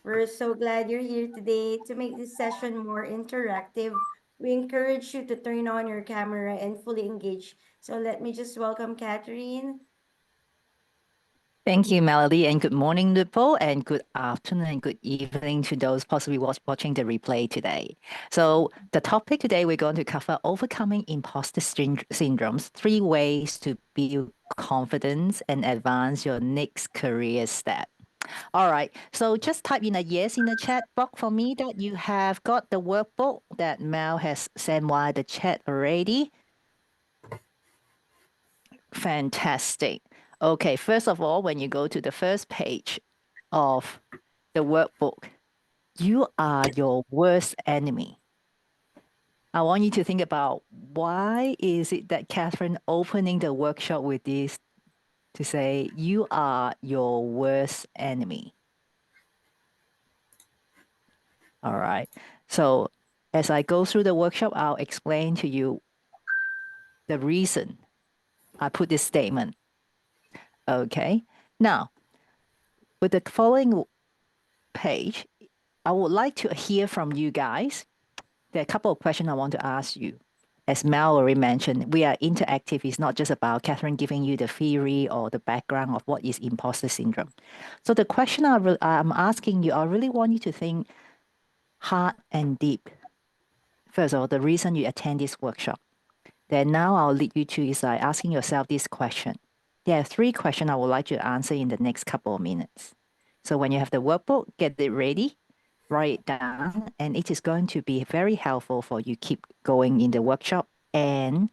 We're so glad you're here today. To make this session more interactive, we encourage you to turn on your camera and fully engage. So let me just welcome Catherine. Thank you, Melody, and good morning, Lupo, and good afternoon and good evening to those possibly watching the replay today. So the topic today, we're going to cover overcoming imposter syndromes, 3 ways to build confidence and advance your next career step. All right, so just type in a yes in the chat box for me that you have got the workbook that Mel has sent via the chat already. Fantastic. Okay, first of all, when you go to the first page of the workbook, you are your worst enemy. I want you to think about why is it that Catherine opening the workshop with this to say you are your worst enemy. All right. So as I go through the workshop, I'll explain to you the reason I put this statement. Okay. Now, with the following page, I would like to hear from you guys. There are a couple of questions I want to ask you. As Mel already mentioned, we are interactive. It's not just about Catherine giving you the theory or the background of what is imposter syndrome. So the question I'm asking you, I really want you to think hard and deep. First of all, the reason you attend this workshop. Then now I'll lead you to is like asking yourself this question. There are 3 questions I would like you to answer in the next couple of minutes. So when you have the workbook, get it ready, write it down, and it is going to be very helpful for you keep going in the workshop and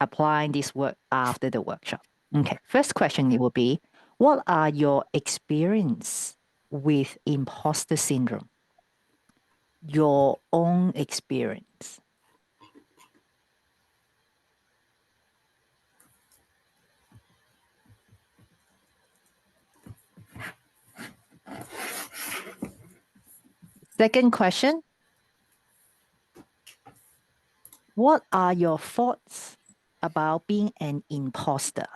applying this work after the workshop. Okay, first question it will be, what are your experience with imposter syndrome? Your own experience. Second question, what are your thoughts about being an imposter?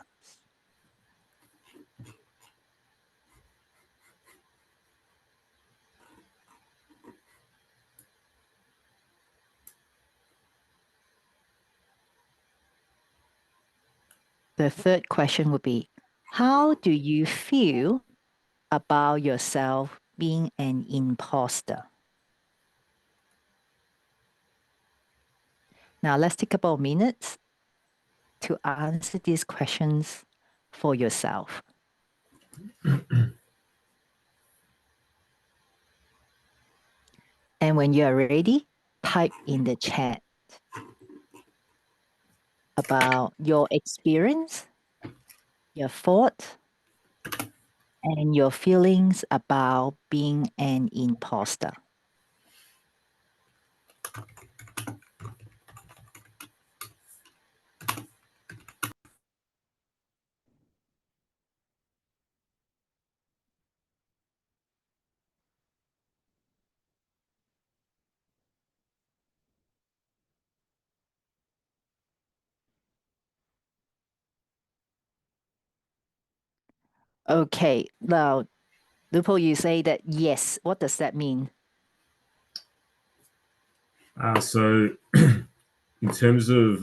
The third question would be, how do you feel about yourself being an imposter? Now, let's take about minutes to answer these questions for yourself. And when you are ready, type in the chat about your experience, your thoughts, and your feelings about being an imposter. Okay, now, Lupo, you say that yes. What does that mean? So in terms of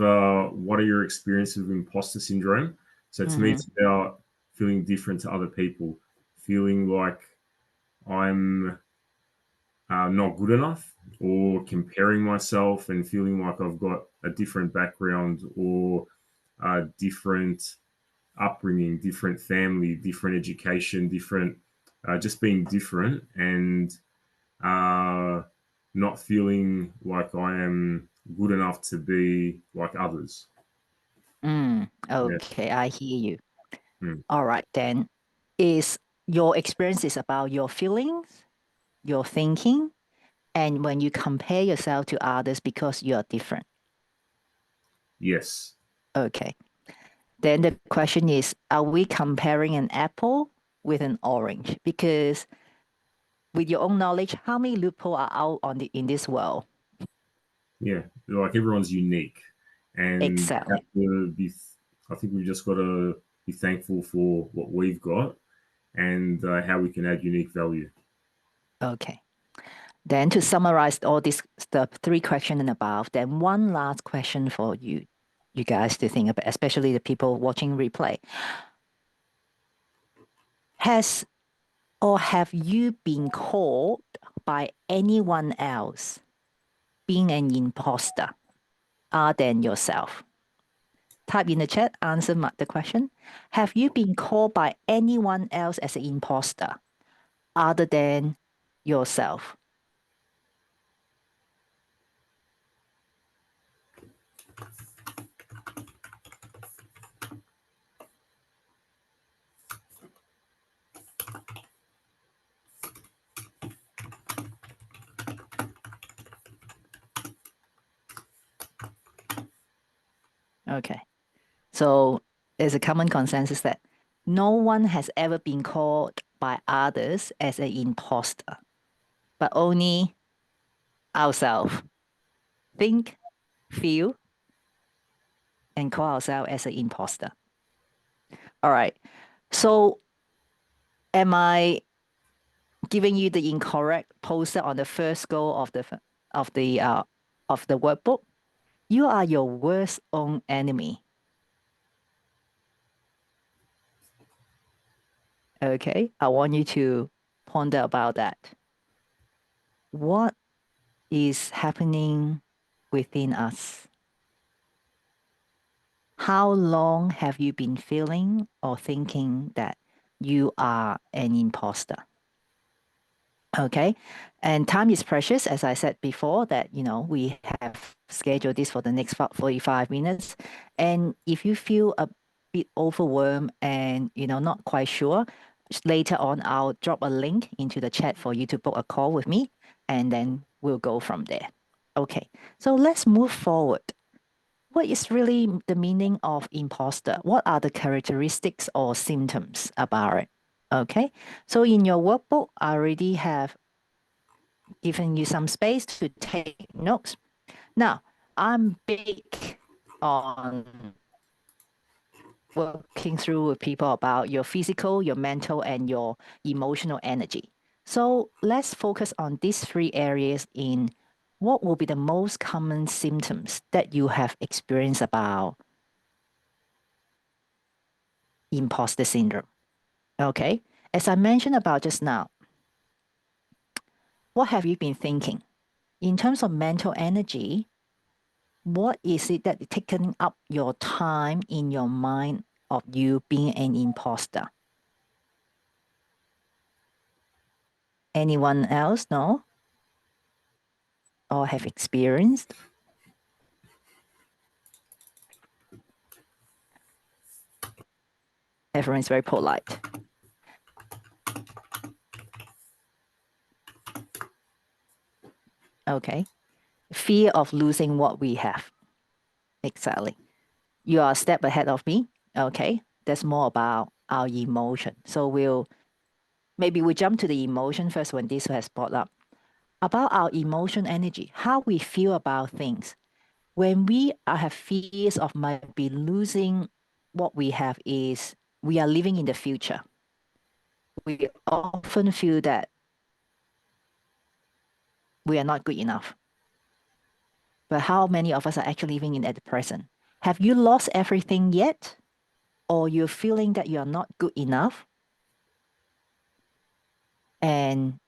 what are your experiences with imposter syndrome? So to me, it's about feeling different to other people, feeling like I'm not good enough, or comparing myself and feeling like I've got a different background or a different upbringing, different family, different education, different, just being different and not feeling like I am good enough to be like others. Okay, I hear you. Mm. All right, then. Is your experience is about your feelings, your thinking, and when you compare yourself to others because you're different. Yes. Okay. Then the question is, are we comparing an apple with an orange? Because with your own knowledge, how many loopholes are out in this world? Yeah, like everyone's unique, and Exactly. I think we've just got to be thankful for what we've got and how we can add unique value. Okay. Then to summarize all this, the 3 questions and above, then one last question for you guys to think about, especially the people watching replay. Has or have you been called by anyone else being an imposter other than yourself? Type in the chat, answer the question. Have you been called by anyone else as an imposter other than yourself? Okay. So there's a common consensus that no one has ever been called by others as an imposter, but only ourselves. Think, feel, and call ourselves as an imposter. All right. So am I giving you the incorrect poster on the first goal of the workbook? You are your worst own enemy. Okay, I want you to ponder about that. What is happening within us? How long have you been feeling or thinking that you are an imposter? Okay, and time is precious, as I said before, that we have scheduled this for the next 45 minutes. And if you feel a bit overwhelmed and not quite sure, later on I'll drop a link into the chat for you to book a call with me, and then we'll go from there. Okay, so let's move forward. What is really the meaning of imposter? What are the characteristics or symptoms about it? Okay, so in your workbook, I already have given you some space to take notes. Now, I'm big on working through with people about your physical, your mental, and your emotional energy. So let's focus on these 3 areas in what will be the most common symptoms that you have experienced about imposter syndrome. Okay, as I mentioned about just now, what have you been thinking? In terms of mental energy, what is it that taking up your time in your mind of you being an imposter? Anyone else know or have experienced? Everyone's very polite. Okay. Fear of losing what we have. Exactly. You are a step ahead of me. Okay. That's more about our emotion. So maybe we jump to the emotion first when this has brought up. About our emotion energy, how we feel about things. When we have fears of might be losing what we have is we are living in the future. We often feel that we are not good enough. But how many of us are actually living in at the present? Have you lost everything yet? Or you're feeling that you are not good enough? And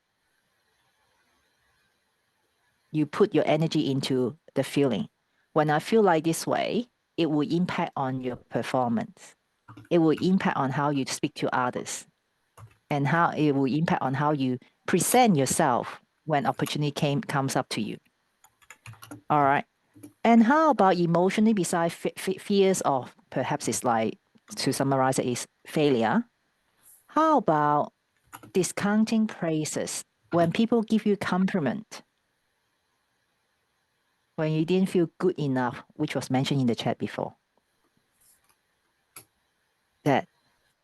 you put your energy into the feeling. When I feel like this way, it will impact on your performance. It will impact on how you speak to others and how it will impact on how you present yourself when opportunity comes up to you. All right. And how about emotionally, besides fears of perhaps it's like, to summarize it, is failure? How about discounting praises? When people give you compliment, when you didn't feel good enough, which was mentioned in the chat before, that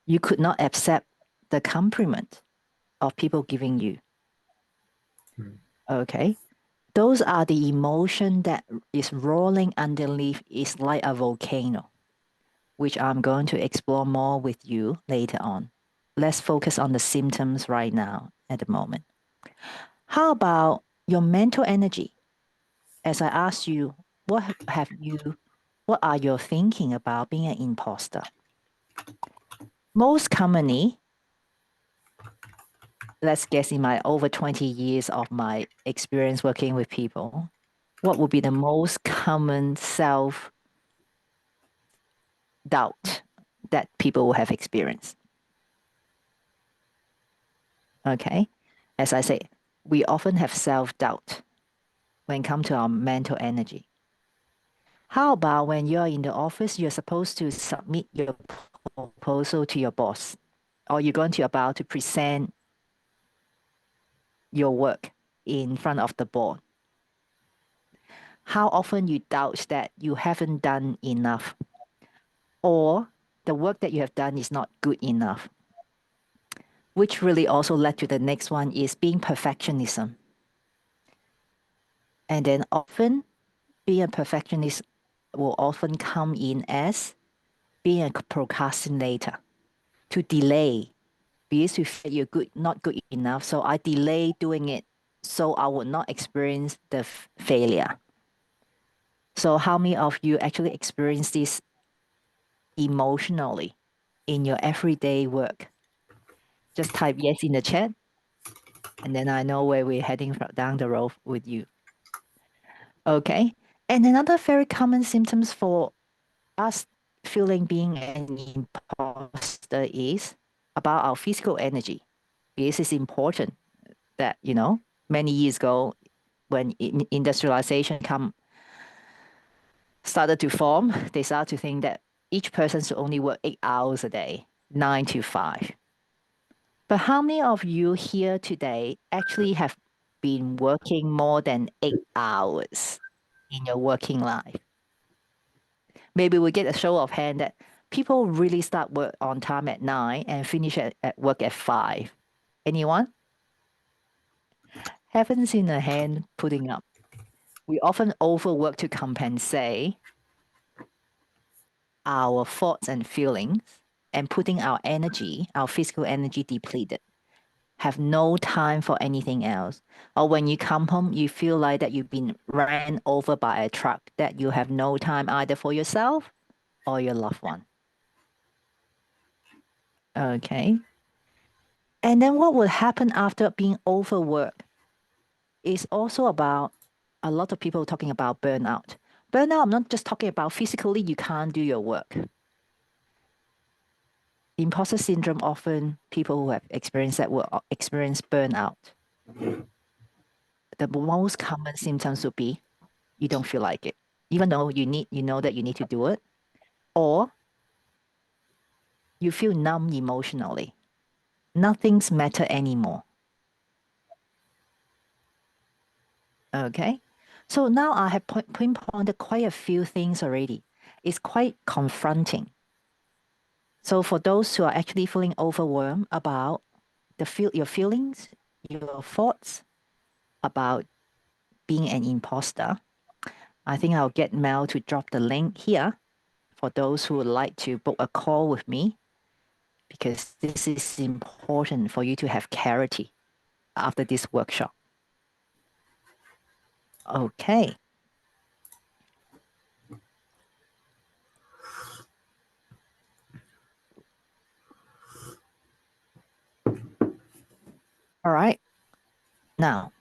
you could not accept the compliment of people giving you. Okay. Those are the emotion that is rolling underneath, is like a volcano, which I'm going to explore more with you later on. Let's focus on the symptoms right now at the moment. How about your mental energy? As I asked you, what are you thinking about being an imposter? Most commonly, let's guess in my over 20 years of my experience working with people, what would be the most common self doubt that people will have experienced? Okay. As I say, we often have self doubt when it comes to our mental energy. How about when you're in the office, you're supposed to submit your proposal to your boss, or you're going to about to present your work in front of the board? How often you doubt that you haven't done enough, or the work that you have done is not good enough? Which really also led to the next one is being perfectionism. And then often being a perfectionist will often come in as being a procrastinator, to delay, because you feel you're good, not good enough. So I delay doing it so I would not experience the failure. So how many of you actually experience this emotionally in your everyday work? Just type yes in the chat, and then I know where we're heading down the road with you. Okay. And another very common symptoms for us feeling being an imposter is about our physical energy. This is important that, many years ago when industrialization started to form, they started to think that each person should only work 8 hours a day, 9 to 5. But how many of you here today actually have been working more than 8 hours in your working life? Maybe we get a show of hand that people really start work on time at 9 and finish at work at 5. Anyone? Haven't seen a hand putting up. We often overwork to compensate our thoughts and feelings and putting our energy, our physical energy depleted. Have no time for anything else. Or when you come home, you feel like that you've been ran over by a truck, that you have no time either for yourself or your loved one. Okay. And then what will happen after being overworked is also about a lot of people talking about burnout. Burnout, I'm not just talking about physically you can't do your work. Imposter syndrome, often people who have experienced that will experience burnout. The most common symptoms would be you don't feel like it, even though you know that you need to do it, or you feel numb emotionally. Nothing's matter anymore. Okay, so now I have pinpointed quite a few things already. It's quite confronting. So for those who are actually feeling overwhelmed about your feelings, your thoughts about being an imposter, I think I'll get Mel to drop the link here for those who would like to book a call with me, because this is important for you to have clarity after this workshop. Okay. All right. Now,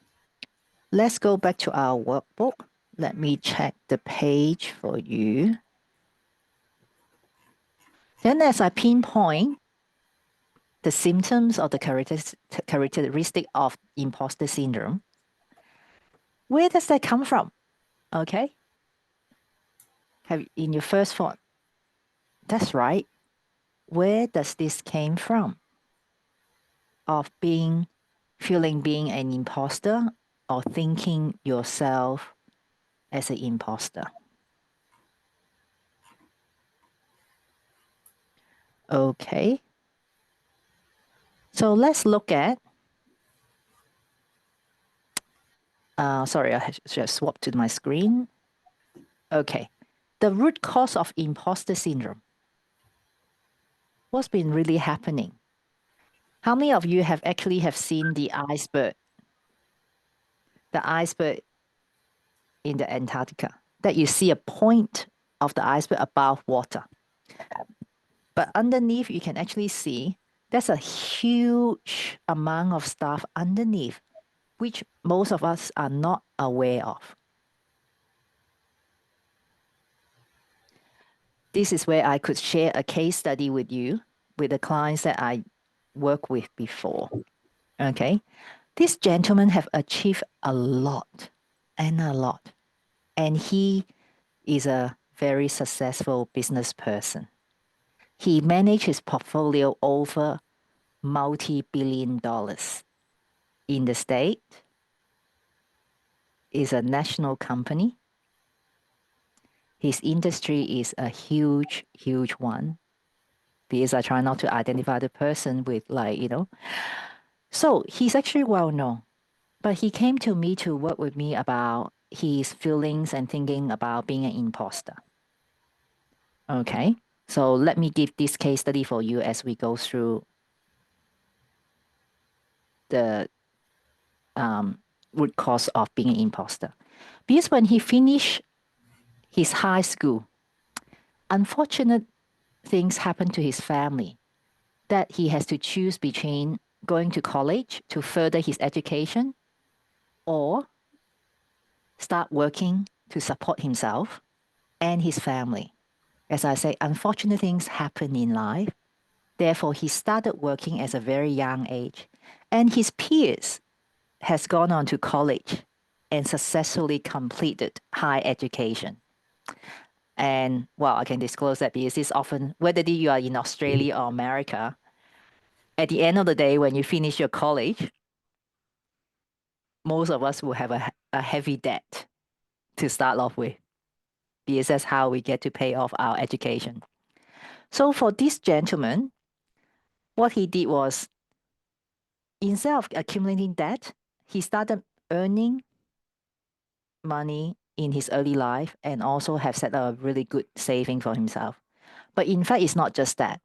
let's go back to our workbook. Let me check the page for you. Then as I pinpoint the symptoms or the characteristic of imposter syndrome, where does that come from? Okay. Have in your first thought, that's right. Where does this came from? Of feeling being an imposter or thinking yourself as an imposter. Okay. So let's look at, sorry, I should have swapped to my screen. Okay. The root cause of imposter syndrome. What's been really happening? How many of you have actually seen the iceberg the iceberg in the Antarctica, that you see a point of the iceberg above water. But underneath, you can actually see there's a huge amount of stuff underneath, which most of us are not aware of. This is where I could share a case study with you, with the clients that I worked with before. Okay. This gentleman have achieved a lot and a lot. And he is a very successful business person. He managed his portfolio over multi-billion dollars in the state. Is a national company. His industry is a huge, huge one. Because I try not to identify the person with So he's actually well known. But he came to me to work with me about his feelings and thinking about being an imposter. Okay. So let me give this case study for you as we go through the root cause of being an imposter. Because when he finished his high school, unfortunate things happened to his family that he has to choose between going to college to further his education or start working to support himself and his family. As I say, unfortunate things happen in life. Therefore, he started working at a very young age, and his peers has gone on to college and successfully completed higher education. And well, I can disclose that because it's often, whether you are in Australia or America, at the end of the day, when you finish your college, most of us will have a heavy debt to start off with, because that's how we get to pay off our education. So for this gentleman, what he did was, instead of accumulating debt, he started earning money in his early life and also have set a really good saving for himself. But in fact, it's not just that.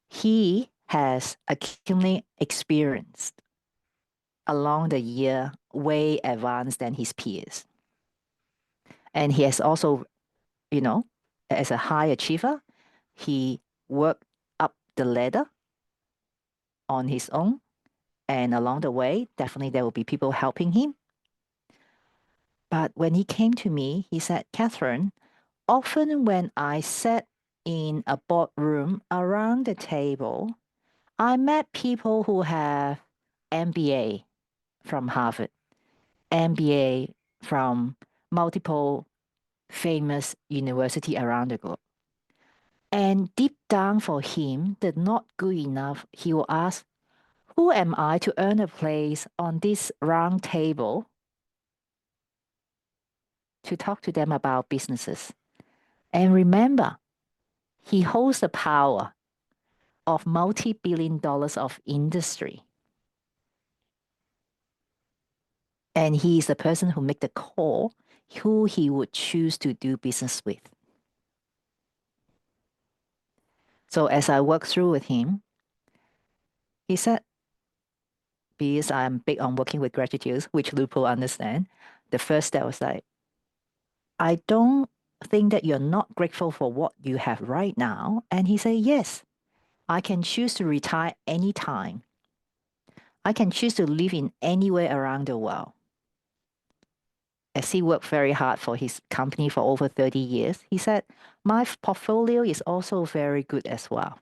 He has accumulated experience along the year way advanced than his peers. And he has also, as a high achiever, he worked up the ladder on his own. And along the way, definitely there will be people helping him. But when he came to me, he said, Catherine, often when I sat in a boardroom around the table, I met people who have MBA from Harvard, MBA from multiple famous university around the globe. And deep down for him, the not good enough, he will ask, who am I to earn a place on this round table to talk to them about businesses? And remember, he holds the power of multi-billion dollars of industry. And he is the person who make the call who he would choose to do business with. So as I worked through with him, he said, because I'm big on working with gratitude, which Lupo understand, the first step was like, I don't think that you're not grateful for what you have right now. And he said, yes, I can choose to retire anytime. I can choose to live in anywhere around the world. As he worked very hard for his company for over 30 years, he said, my portfolio is also very good as well.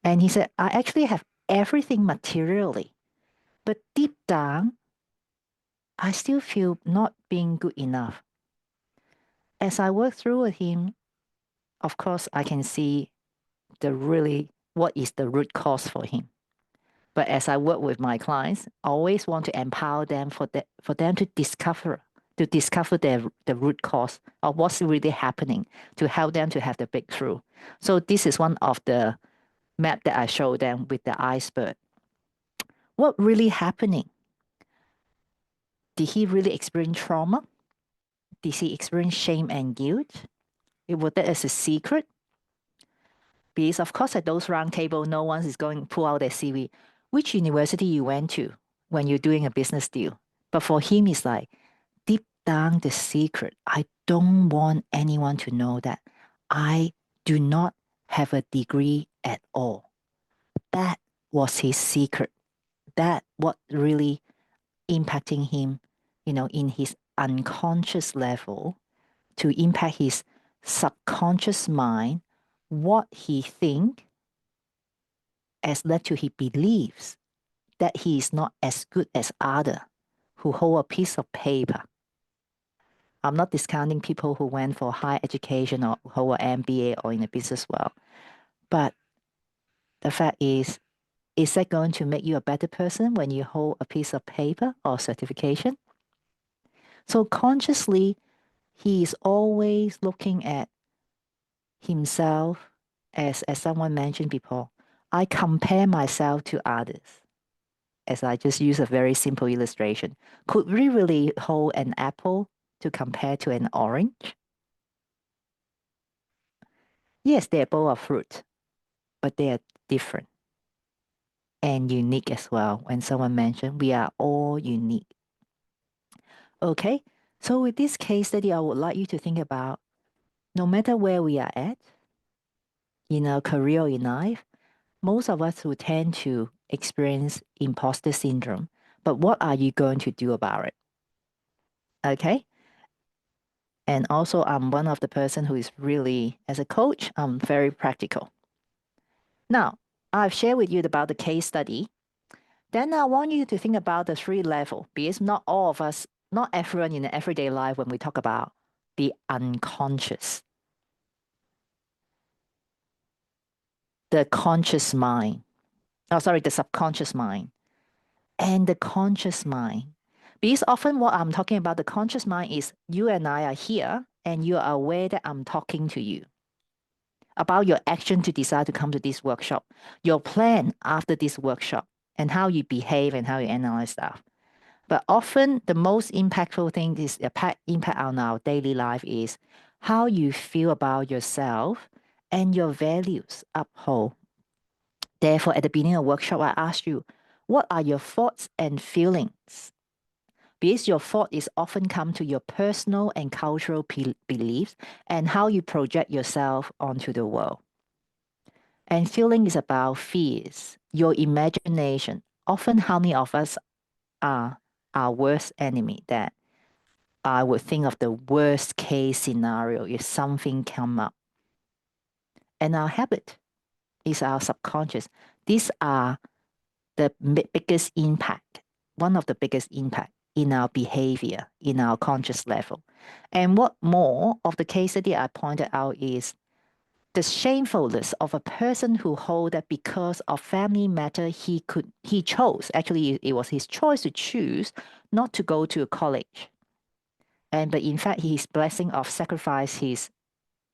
And he said, I actually have everything materially, but deep down, I still feel not being good enough. As I work through with him, of course, I can see what is the root cause for him. But as I work with my clients, I always want to empower them for them to discover the root cause of what's really happening, to help them to have the breakthrough. So this is one of the map that I show them with the iceberg. What really happening? Did he really experience trauma? Did he experience shame and guilt? Was that as a secret? Because of course at those round table, no one is going to pull out their CV. Which university you went to when you're doing a business deal? But for him, it's like deep down the secret. I don't want anyone to know that I do not have a degree at all. That was his secret. That what really impacting him, in his unconscious level to impact his subconscious mind, what he think has led to he believes that he is not as good as other who hold a piece of paper. I'm not discounting people who went for higher education or hold an MBA or in the business world. But the fact is that going to make you a better person when you hold a piece of paper or certification? So consciously, he is always looking at himself as someone mentioned before. I compare myself to others. As I just use a very simple illustration. Could we really hold an apple to compare to an orange? Yes, they're both a fruit, but they are different and unique as well. When someone mentioned we are all unique. Okay, so with this case study, I would like you to think about no matter where we are at in our career or in life, most of us will tend to experience imposter syndrome. But what are you going to do about it? Okay. And also, I'm one of the person who is really, as a coach, I'm very practical. Now, I've shared with you about the case study. Then I want you to think about the 3 level, because not all of us, not everyone in the everyday life, when we talk about the unconscious, the conscious mind, the subconscious mind, and the conscious mind. Because often what I'm talking about, the conscious mind is you and I are here, and you are aware that I'm talking to you about your action to decide to come to this workshop, your plan after this workshop, and how you behave and how you analyze stuff. But often the most impactful thing is impact on our daily life is how you feel about yourself and your values uphold. Therefore, at the beginning of the workshop, I asked you, what are your thoughts and feelings? Because your thought is often come to your personal and cultural beliefs and how you project yourself onto the world. And feeling is about fears, your imagination. Often, how many of us are our worst enemy? That I would think of the worst case scenario if something come up. And our habit is our subconscious. These are the biggest impact, one of the biggest impact in our behavior, in our conscious level. And what more of the case study I pointed out is the shamefulness of a person who hold that because of family matter he chose, actually it was his choice to choose not to go to a college. But in fact his blessing of sacrifice his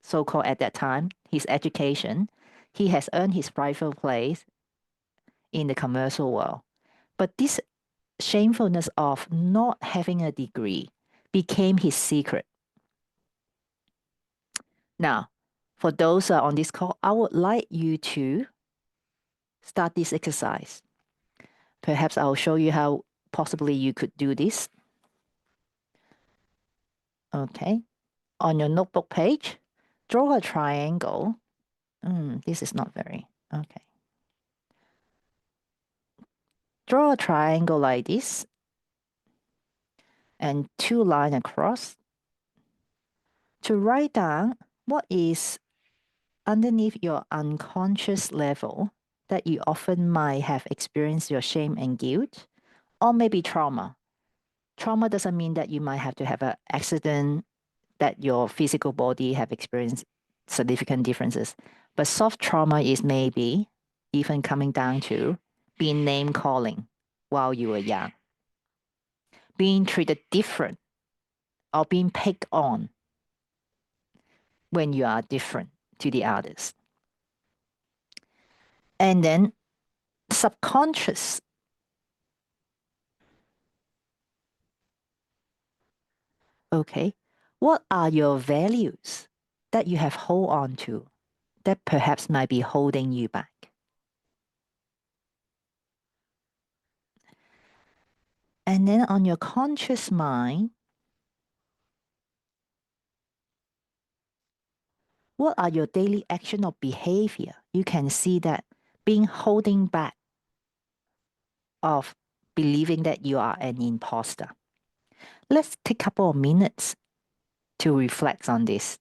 so-called at that time, his education, he has earned his rightful place in the commercial world. But this shamefulness of not having a degree became his secret. Now, for those on this call, I would like you to start this exercise. Perhaps I'll show you how possibly you could do this. Okay. On your notebook page, draw a triangle. This is not very, okay. Draw a triangle like this and 2 lines across to write down what is underneath your unconscious level that you often might have experienced your shame and guilt, or maybe trauma. Trauma doesn't mean that you might have to have an accident, that your physical body have experienced significant differences. But soft trauma is maybe even coming down to being name calling while you were young, being treated different, or being picked on when you are different to the others. And then subconscious. Okay, what are your values that you have hold on to that perhaps might be holding you back? And then on your conscious mind, what are your daily action or behavior? You can see that being holding back of believing that you are an imposter. Let's take a couple of minutes to reflect on this.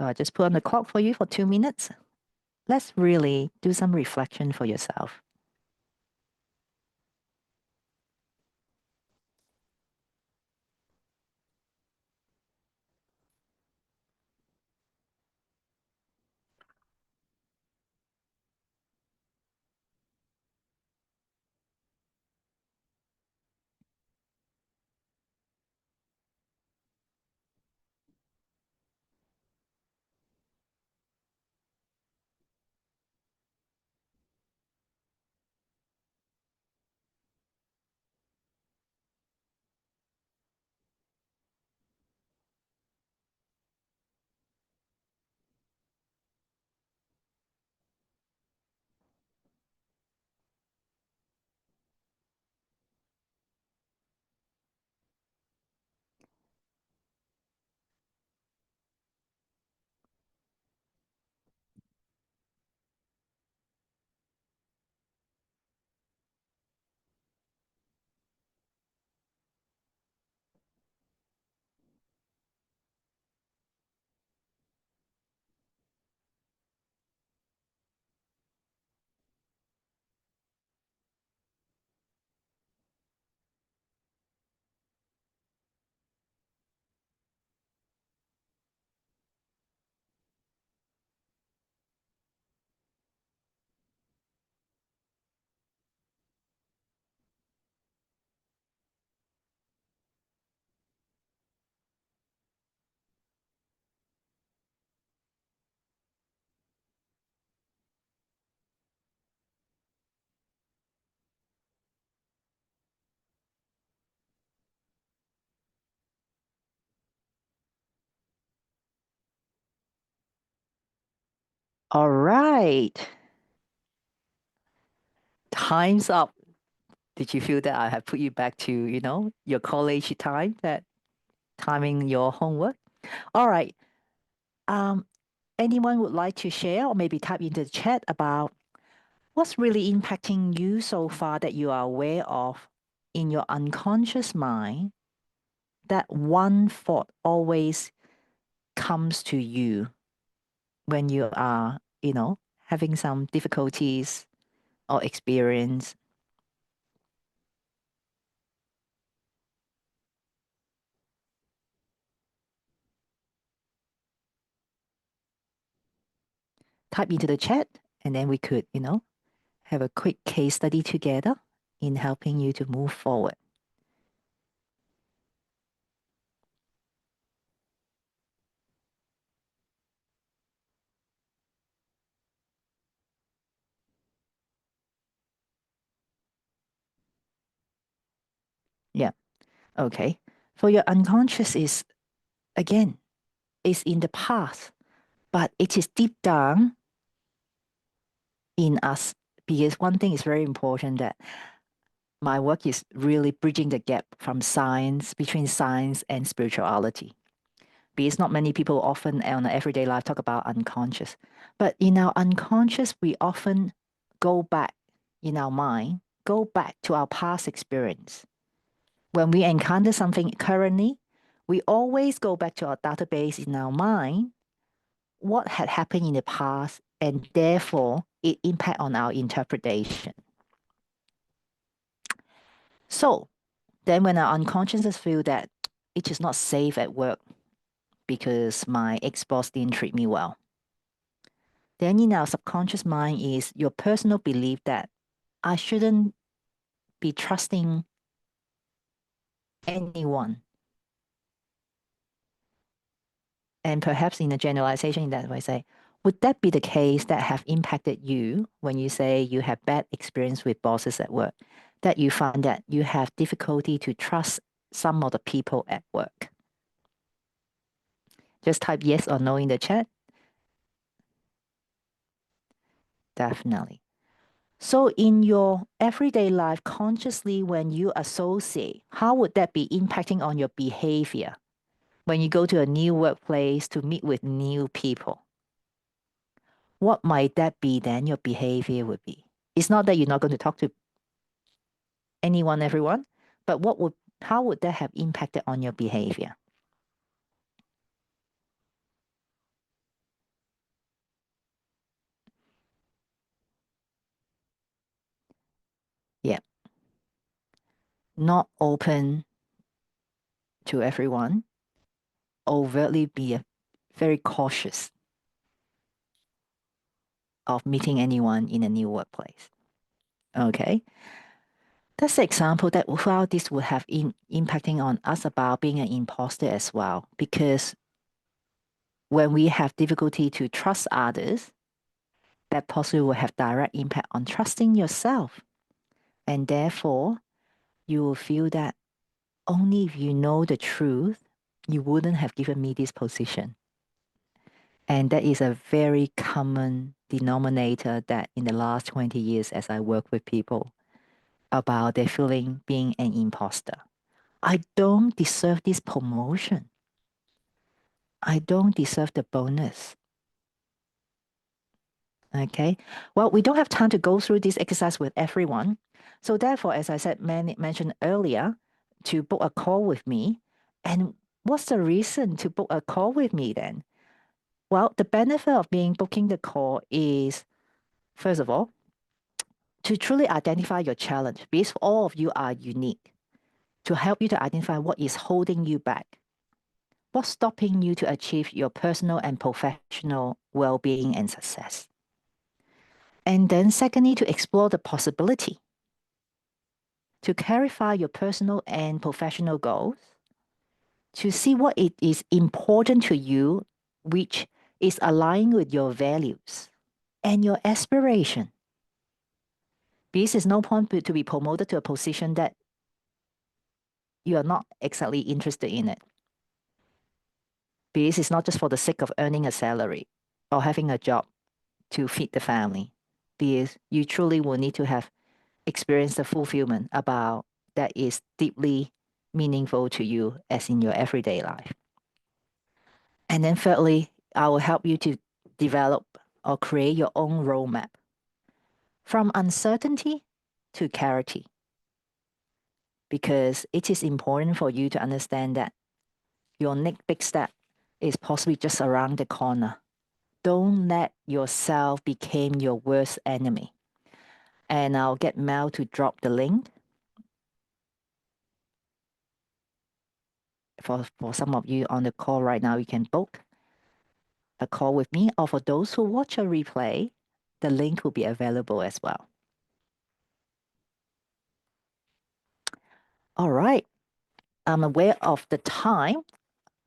So I just put on the clock for you for 2 minutes. Let's really do some reflection for yourself. All right. Time's up. Did you feel that I have put you back to, your college time, that timing your homework? All right. Um, anyone would like to share or maybe type into the chat about what's really impacting you so far that you are aware of in your unconscious mind? That one thought always comes to you when you are, having some difficulties or experience. Type into the chat, and then we could, have a quick case study together in helping you to move forward. Yeah. Okay. For your unconscious is, again, is in the past, but it is deep down in us. Because one thing is very important, that my work is really bridging the gap from science, between science and spirituality. Because not many people often on everyday life talk about unconscious. But in our unconscious, we often go back in our mind, go back to our past experience. When we encounter something currently, we always go back to our database in our mind, what had happened in the past, and therefore it impact on our interpretation. So then when our unconscious feel that it is not safe at work because my ex-boss didn't treat me well, then in our subconscious mind is your personal belief that I shouldn't be trusting anyone. And perhaps in a generalization in that way, say, would that be the case that have impacted you when you say you have bad experience with bosses at work, that you find that you have difficulty to trust some of the people at work? Just type yes or no in the chat. Definitely. So in your everyday life, consciously when you associate, how would that be impacting on your behavior when you go to a new workplace to meet with new people? What might that be then your behavior would be? It's not that you're not going to talk to anyone, everyone, but how would that have impacted on your behavior? Yeah. Not open to everyone, overtly be very cautious of meeting anyone in a new workplace. Okay. That's the example that how this would have impacting on us about being an imposter as well. Because when we have difficulty to trust others, that possibly will have direct impact on trusting yourself. And therefore, you will feel that only if you know the truth, you wouldn't have given me this position. And that is a very common denominator that in the last 20 years as I work with people about their feeling being an imposter. I don't deserve this promotion. I don't deserve the bonus. Okay. Well, we don't have time to go through this exercise with everyone. So therefore, as I said, mentioned earlier, to book a call with me. And what's the reason to book a call with me then? Well, the benefit of booking the call is, first of all, to truly identify your challenge, because all of you are unique, to help you to identify what is holding you back, what's stopping you to achieve your personal and professional well-being and success. And then secondly, to explore the possibility to clarify your personal and professional goals, to see what it is important to you, which is aligned with your values and your aspiration. Because there's no point to be promoted to a position that you are not exactly interested in it. Because it's not just for the sake of earning a salary or having a job to feed the family. Because you truly will need to have experienced the fulfillment about that is deeply meaningful to you as in your everyday life. And then thirdly, I will help you to develop or create your own roadmap from uncertainty to clarity. Because it is important for you to understand that your next big step is possibly just around the corner. Don't let yourself become your worst enemy. And I'll get Mel to drop the link for some of you on the call right now. You can book a call with me, or for those who watch a replay, the link will be available as well. All right. I'm aware of the time,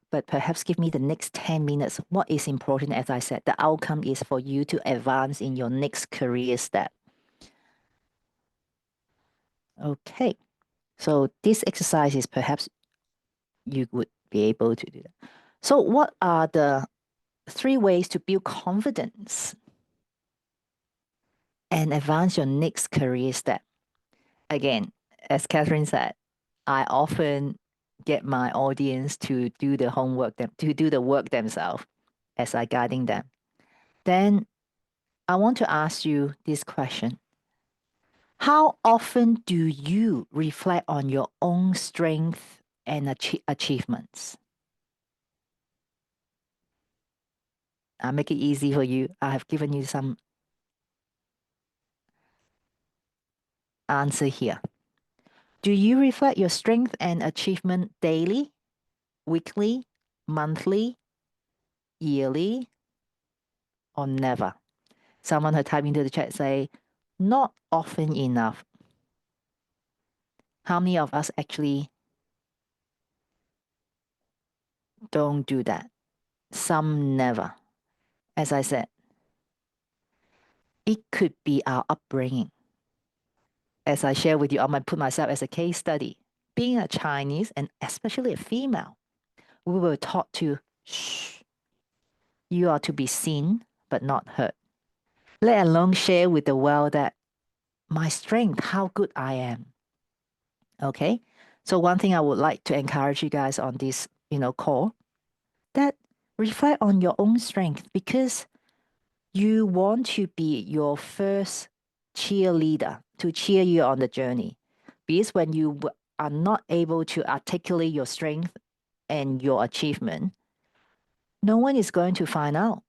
but perhaps give me the next 10 minutes. What is important, as I said, the outcome is for you to advance in your next career step. Okay. So this exercise is perhaps you would be able to do that. So what are the 3 ways to build confidence and advance your next career step? Again, as Catherine said, I often get my audience to do the homework, to do the work themselves as I guiding them. Then I want to ask you this question. How often do you reflect on your own strength and achievements? I'll make it easy for you. I have given you some answer here. Do you reflect your strength and achievement daily, weekly, monthly, yearly, or never? Someone had typed into the chat say, not often enough. How many of us actually don't do that? Some never. As I said, it could be our upbringing. As I share with you, I might put myself as a case study. Being a Chinese and especially a female, we were taught to shh, You are to be seen but not heard. Let alone share with the world that my strength, how good I am. Okay. So one thing I would like to encourage you guys on this, call, that reflect on your own strength because you want to be your first cheerleader to cheer you on the journey. Because when you are not able to articulate your strength and your achievement, no one is going to find out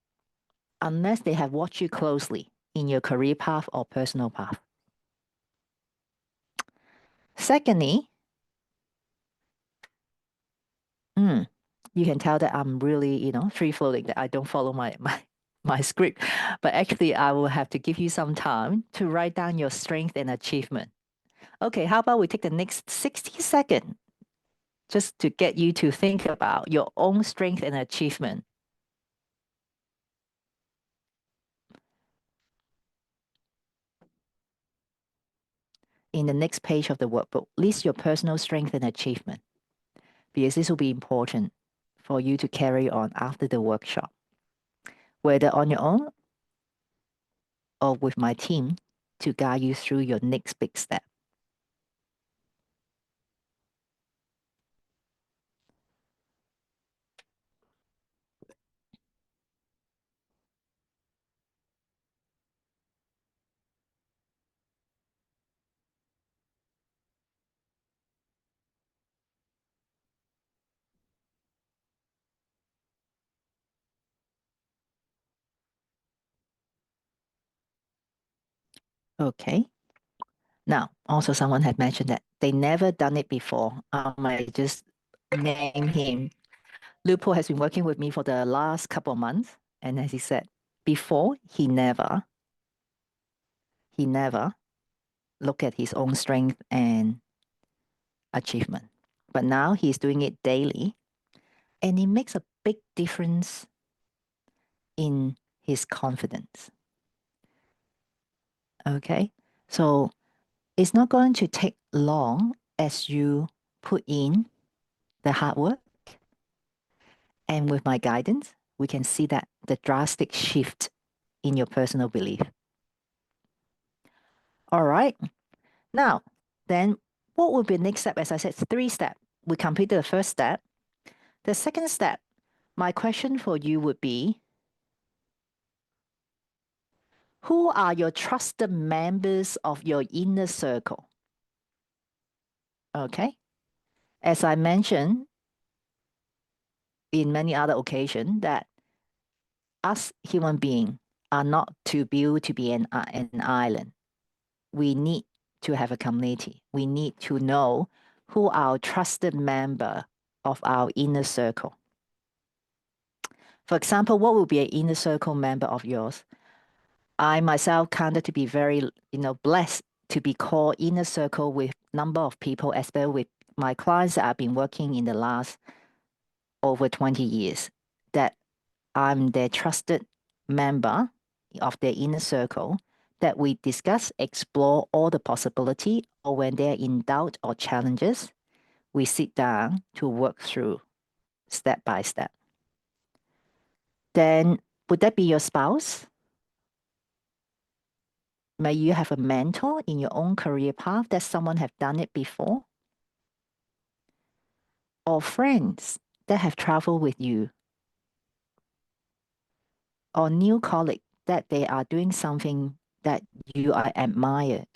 unless they have watched you closely in your career path or personal path. Secondly, you can tell that I'm really, free floating, that I don't follow my script. But actually, I will have to give you some time to write down your strength and achievement. Okay, how about we take the next 60 seconds just to get you to think about your own strength and achievement. In the next page of the workbook, list your personal strength and achievement because this will be important for you to carry on after the workshop, whether on your own or with my team to guide you through your next big step. Okay. Now, also someone had mentioned that they never done it before. I might just name him. Lupo has been working with me for the last couple of months. And as he said, before he never looked at his own strength and achievement. But now he's doing it daily. And it makes a big difference in his confidence. Okay. So it's not going to take long as you put in the hard work. And with my guidance, we can see that the drastic shift in your personal belief. All right. Now, then what will be the next step? As I said, 3 steps. We completed the first step. The second step, my question for you would be, who are your trusted members of your inner circle? Okay. As I mentioned in many other occasions, that us human beings are not to build to be an island. We need to have a community. We need to know who our trusted member of our inner circle. For example, what will be an inner circle member of yours? I myself counted to be very, blessed to be called inner circle with number of people, especially with my clients that I've been working in the last over 20 years, that I'm their trusted member of their inner circle, that we discuss, explore all the possibility, or when they're in doubt or challenges, we sit down to work through step by step. Then would that be your spouse? May you have a mentor in your own career path that someone have done it before? Or friends that have traveled with you? Or new colleague that they are doing something that you are admired?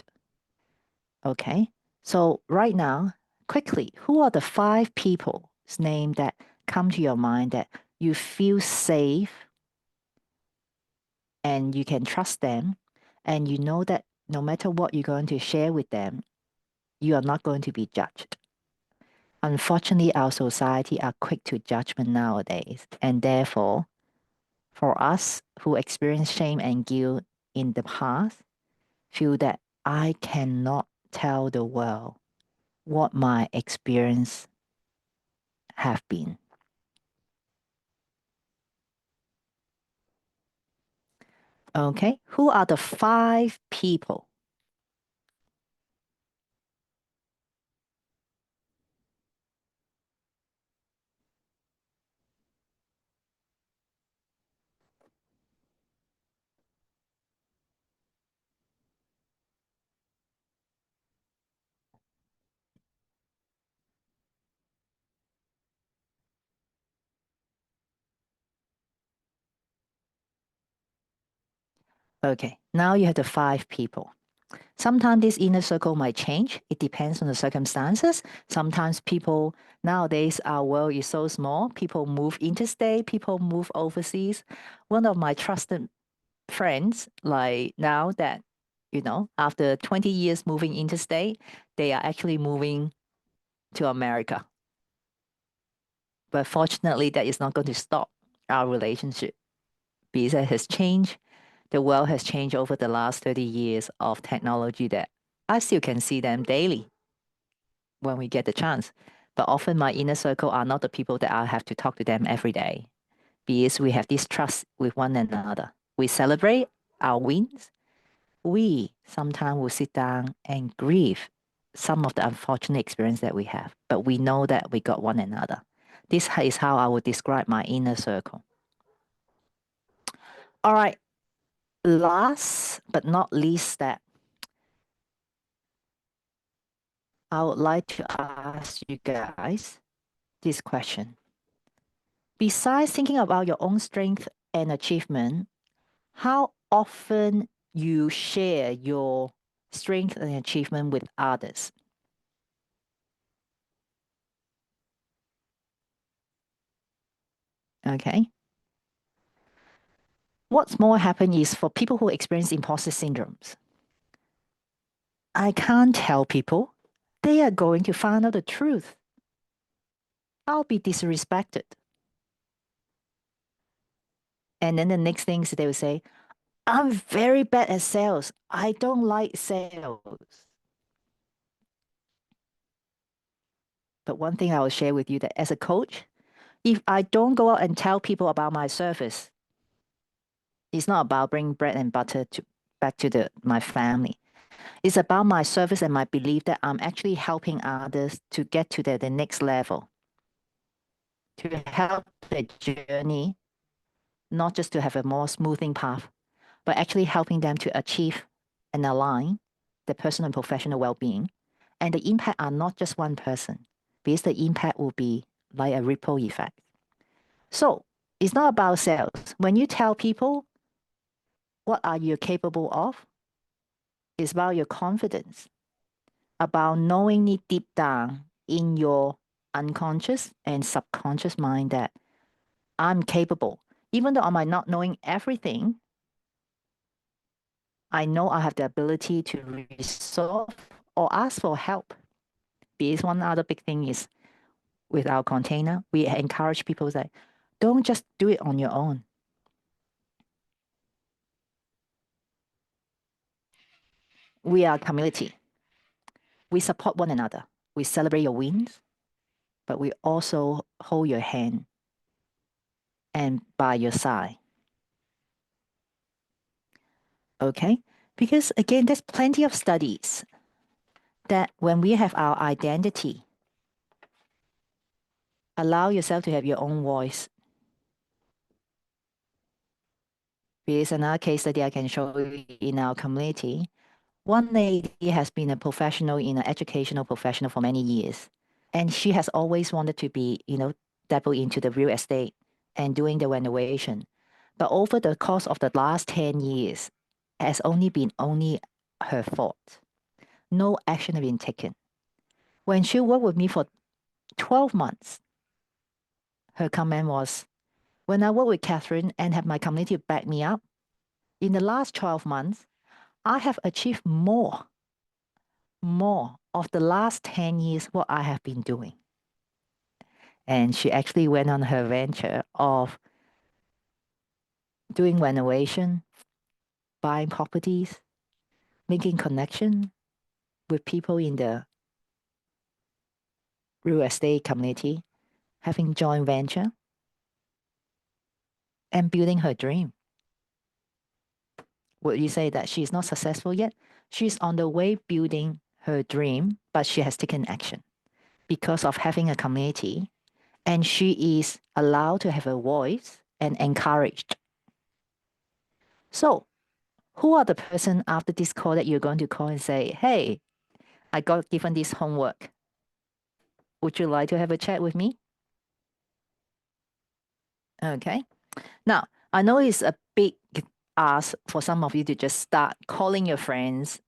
Okay. So right now, quickly, who are the 5 people's name that come to your mind that you feel safe and you can trust them, and you know that no matter what you're going to share with them, you are not going to be judged. Unfortunately, our society are quick to judgment nowadays, and therefore, for us who experience shame and guilt in the past, feel that I cannot tell the world what my experience have been. Okay, who are the 5 people? Okay, now you have the 5 people. Sometimes this inner circle might change. It depends on the circumstances. Sometimes people, nowadays, our world is so small. People move interstate, people move overseas. One of my trusted friends, like now that, after 20 years moving interstate, they are actually moving to America. But fortunately, that is not going to stop our relationship because it has changed. The world has changed over the last 30 years of technology that I still can see them daily when we get the chance. But often my inner circle are not the people that I have to talk to them every day because we have this trust with one another. We celebrate our wins. We sometimes will sit down and grieve some of the unfortunate experience that we have, but we know that we got one another. This is how I would describe my inner circle. All right. Last but not least, that I would like to ask you guys this question. Besides thinking about your own strength and achievement, how often you share your strength and achievement with others? Okay. What's more happen is for people who experience imposter syndromes. I can't tell people. They are going to find out the truth. I'll be disrespected. And then the next things they will say, I'm very bad at sales. I don't like sales. But one thing I will share with you that as a coach, if I don't go out and tell people about my service, it's not about bringing bread and butter back to my family. It's about my service and my belief that I'm actually helping others to get to the next level, to help their journey, not just to have a more smoothing path, but actually helping them to achieve and align their personal and professional well-being. And the impact are not just one person, because the impact will be like a ripple effect. So it's not about sales. When you tell people what are you capable of, it's about your confidence, about knowing it deep down in your unconscious and subconscious mind that I'm capable. Even though I might not knowing everything, I know I have the ability to resolve or ask for help. Because one other big thing is with our container, we encourage people that don't just do it on your own. We are a community. We support one another. We celebrate your wins, but we also hold your hand and by your side. Okay? Because again, there's plenty of studies that when we have our identity, allow yourself to have your own voice. Because another case study I can show you in our community, one lady has been a professional in an educational professional for many years. And she has always wanted to be, dabble into the real estate and doing the renovation. But over the course of the last 10 years, it has only been her fault. No action has been taken. When she worked with me for 12 months, her comment was, when I work with Catherine and have my community back me up, in the last 12 months, I have achieved more of the last 10 years what I have been doing. And she actually went on her venture of doing renovation, buying properties, making connection with people in the real estate community, having joint venture, and building her dream. Would you say that she's not successful yet? She's on the way building her dream, but she has taken action because of having a community, and she is allowed to have a voice and encouraged. So, who are the person after this call that you're going to call and say, hey, I got given this homework. Would you like to have a chat with me? Okay. Now, I know it's a big ask for some of you to just start calling your friends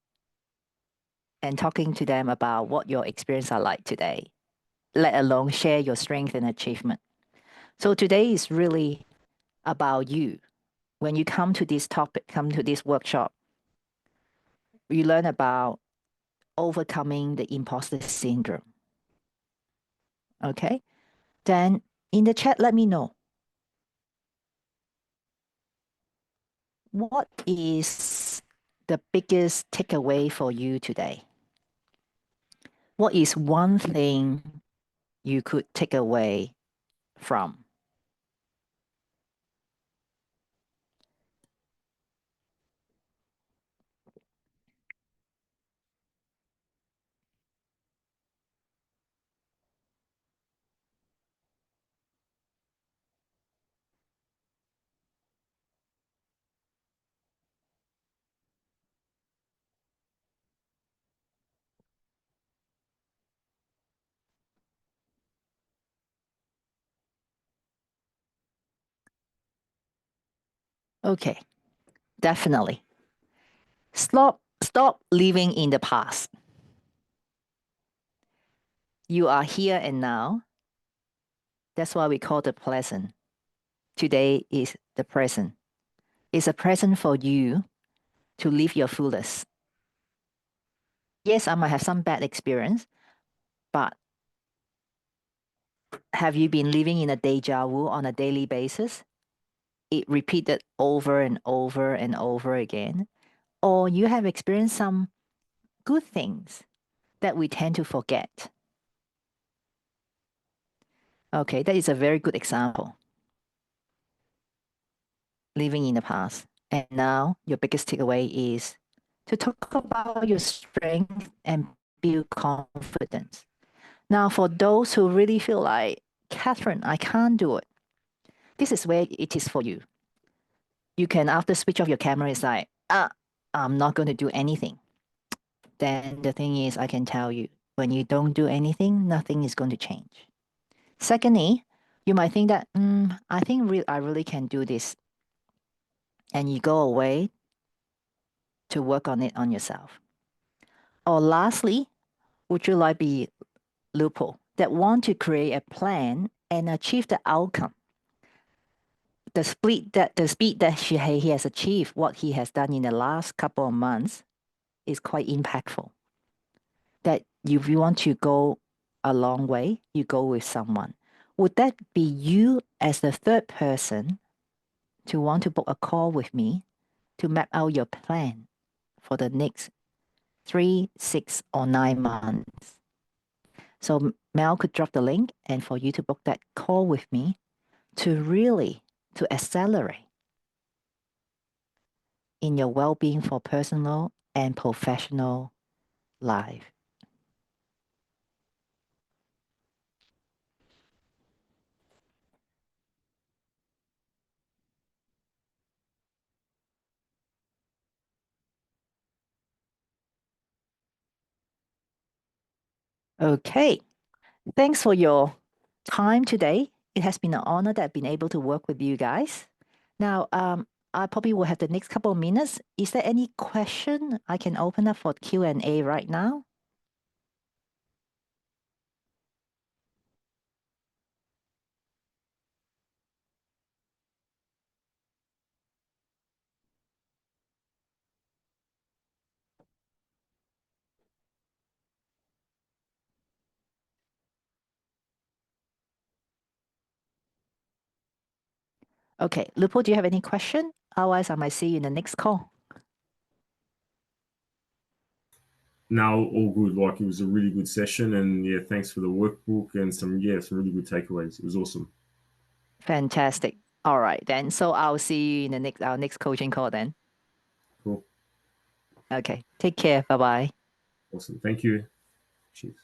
and talking to them about what your experience are like today, let alone share your strength and achievement. So today is really about you. When you come to this topic, come to this workshop, you learn about overcoming the imposter syndrome. Okay? Then in the chat, let me know. What is the biggest takeaway for you today? What is one thing you could take away from? Okay, definitely. Stop living in the past. You are here and now. That's why we call the present. Today is the present. It's a present for you to live your fullest. Yes, I might have some bad experience, but have you been living in a deja vu on a daily basis? It repeated over and over and over again. Or you have experienced some good things that we tend to forget. Okay, that is a very good example. Living in the past. And now your biggest takeaway is to talk about your strength and build confidence. Now, for those who really feel like, Catherine, I can't do it, this is where it is for you. You can, after switch off your camera, it's like, I'm not going to do anything. Then the thing is, I can tell you, when you don't do anything, nothing is going to change. Secondly, you might think that, I think I really can do this. And you go away to work on it on yourself. Or lastly, would you like be Lupo that want to create a plan and achieve the outcome? The speed that he has achieved, what he has done in the last couple of months, is quite impactful. That if you want to go a long way, you go with someone. Would that be you as the third person to want to book a call with me to map out your plan for the next 3, 6, or 9 months? So Mel could drop the link and for you to book that call with me to accelerate in your well-being for personal and professional life. Okay. Thanks for your time today. It has been an honor that I've been able to work with you guys. Now, I probably will have the next couple of minutes. Is there any question I can open up for Q&A right now? Okay, Lupo, do you have any question? Otherwise, I might see you in the next call. Now, all good. Like, it was a really good session, and yeah, thanks for the workbook and some really good takeaways. It was awesome. Fantastic. All right, then. So I'll see you in the our next coaching call then. Cool. Okay, take care. Bye-bye. Awesome. Thank you. Cheers.